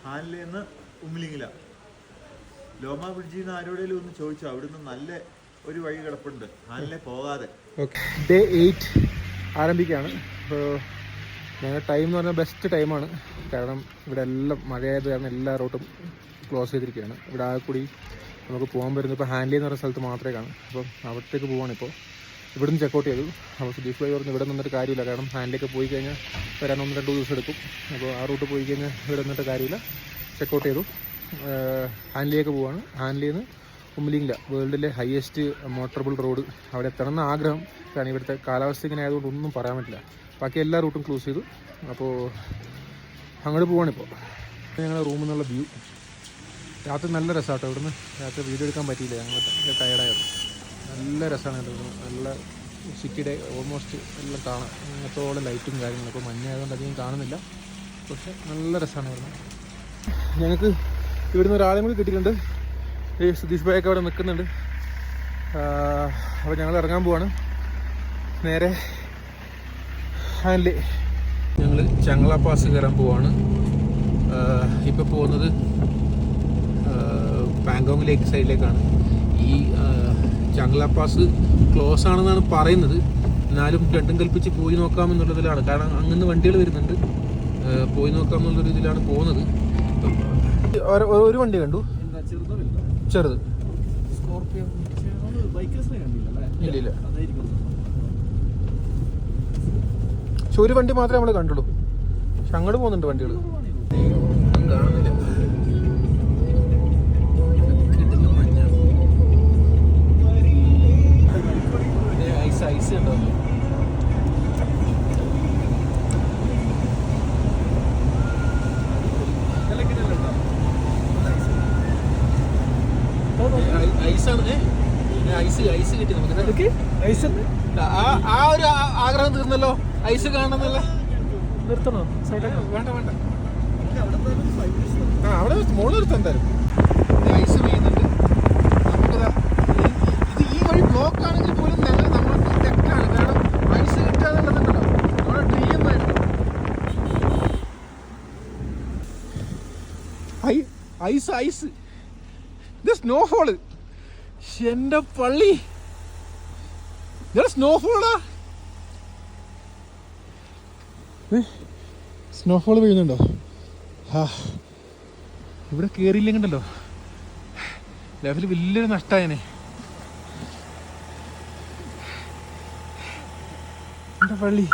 ഹാനിൽ നിന്ന് ഉമ്മിലിങ്ങില. ലോമ ബ്രിഡ്ജിൽ നിന്ന് ആരോടെങ്കിലും ഒന്ന് ചോദിച്ചോ, അവിടുന്ന് നല്ല ഒരു വഴി കിടപ്പുണ്ട് ഹാനിലെ പോകാതെ. ഓക്കെ, ഡേ 8 ആരംഭിക്കുകയാണ്. അപ്പോൾ ഞങ്ങളുടെ ടൈം എന്ന് പറഞ്ഞാൽ ബെസ്റ്റ് ടൈമാണ്. കാരണം ഇവിടെ എല്ലാം മഴയായത് കാരണം എല്ലാ റൂട്ടും ക്ലോസ് ചെയ്തിരിക്കുകയാണ്. ഇവിടെ ആ കൂടി നമുക്ക് പോകാൻ പറ്റുന്നത് ഇപ്പോൾ ഹാൻഡ്ലി എന്ന് പറയുന്ന സ്ഥലത്ത് മാത്രമേ കാണും. അപ്പം അവിടത്തേക്ക് പോവാണിപ്പോൾ. ഇവിടുന്ന് ചെക്കൗട്ട് ചെയ്തു. അപ്പോൾ സുദീഷ് ഭായി പറഞ്ഞു ഇവിടെ നിന്നിട്ട് കാര്യമില്ല, കാരണം ഹാൻഡിലേക്ക് പോയി കഴിഞ്ഞാൽ വരാൻ 1-2 ദിവസം എടുക്കും. അപ്പോൾ ആ റൂട്ട് പോയി കഴിഞ്ഞാൽ ഇവിടെ നിന്നിട്ട് കാര്യമില്ല. ചെക്കൗട്ട് ചെയ്തു. ഹാൻഡ്ലിലേക്ക് പോവാണ്. ഹാൻഡ്ലിയിൽ നിന്ന് ഉമ്മിലിങ്ങില, വേൾഡിലെ ഹയസ്റ്റ് മോട്ടറബിൾ റോഡ്, അവിടെ എത്തണമെന്ന് ആഗ്രഹം. കാരണം ഇവിടുത്തെ കാലാവസ്ഥ ഇങ്ങനെ ആയതുകൊണ്ട് ഒന്നും പറയാൻ പറ്റില്ല. ബാക്കി എല്ലാ റൂട്ടും ക്ലോസ് ചെയ്തു. അപ്പോൾ അങ്ങോട്ട് പോവാണിപ്പോൾ. ഞങ്ങളുടെ റൂമിൽ നിന്നുള്ള വ്യൂ രാത്രി നല്ല രസമാട്ടോ. ഇവിടുന്ന് രാത്രി വീഡിയോ എടുക്കാൻ പറ്റിയില്ല, ഞങ്ങൾ ടയർഡായിരുന്നു. നല്ല രസമാണ് ഇവിടെ. നല്ല സിറ്റിയുടെ ഓൾമോസ്റ്റ് എല്ലാം കാണാം. അങ്ങനത്തോളം ലൈറ്റും കാര്യങ്ങളും. അപ്പോൾ മഞ്ഞായതുകൊണ്ട് അധികം കാണുന്നില്ല, പക്ഷെ നല്ല രസമാണ് ഇവിടുന്ന്. ഞങ്ങൾക്ക് ഇവിടുന്ന് ഒരാളെയും കൂടി കിട്ടിയിട്ടുണ്ട്. ഈ സുധീഷ് ഭായൊക്കെ അവിടെ നിൽക്കുന്നുണ്ട്. അപ്പോൾ ഞങ്ങൾ ഇറങ്ങാൻ പോവാണ് നേരെ ഹാൻഡ്ലി. ഞങ്ങൾ ചങ്ങള പാസ് കയറാൻ പോവാണ്. ഇപ്പോൾ പോകുന്നത് പാങ്കോങ് ലേക്ക് സൈഡിലേക്കാണ്. ഈ ചങ്ങള പാസ് ക്ലോസ് ആണെന്നാണ് പറയുന്നത്. എന്നാലും രണ്ടും കൽപ്പിച്ച് പോയി നോക്കാമെന്നുള്ളതിലാണ്. കാരണം അങ്ങനെ വണ്ടികൾ വരുന്നുണ്ട്. പോയി നോക്കാമെന്നുള്ളൊരു ഇതിലാണ് പോകുന്നത്. ഒരു വണ്ടി കണ്ടു, ചെറുത്. ഇല്ല, പക്ഷെ ഒരു വണ്ടി മാത്രമേ നമ്മൾ കണ്ടുള്ളൂ. പക്ഷെ അങ്ങോട്ട് പോകുന്നുണ്ട് വണ്ടികൾ, കാണുന്നില്ല. ഐസ് ഉണ്ടോ? ഐസ് കിട്ടി നമുക്ക്. ആ ഒരു ആഗ്രഹം തീർന്നല്ലോ, ഐസ് കാണണമെന്നല്ല. നിർത്തണോ? വേണ്ട വേണ്ട, അവിടെ മോള് നിർത്താൻ എന്തായാലും. ഐസ് പെയ്യുന്നുണ്ട്. നമുക്കതാ ഇത് ഈ വഴി ബ്ലോക്ക് ആണെങ്കിൽ പോലും നമ്മൾക്ക് തെറ്റാണ്. കാരണം ഐസ് കിട്ടാന്നുള്ളതുണ്ടല്ലോ നമ്മുടെ ഡ്രീം ആയിരുന്നു. ഐസ് ഐസ് ഇത് സ്നോഫോള്. എന്റെ പള്ളി, സ്നോഫോളാ. സ്നോഫോൾ പെയ്യുന്നുണ്ടോ? ഇവിടെ കയറിയില്ലെങ്കിണ്ടല്ലോ ലെവല് വലിയൊരു നഷ്ടമായനെ. എന്റെ പള്ളി.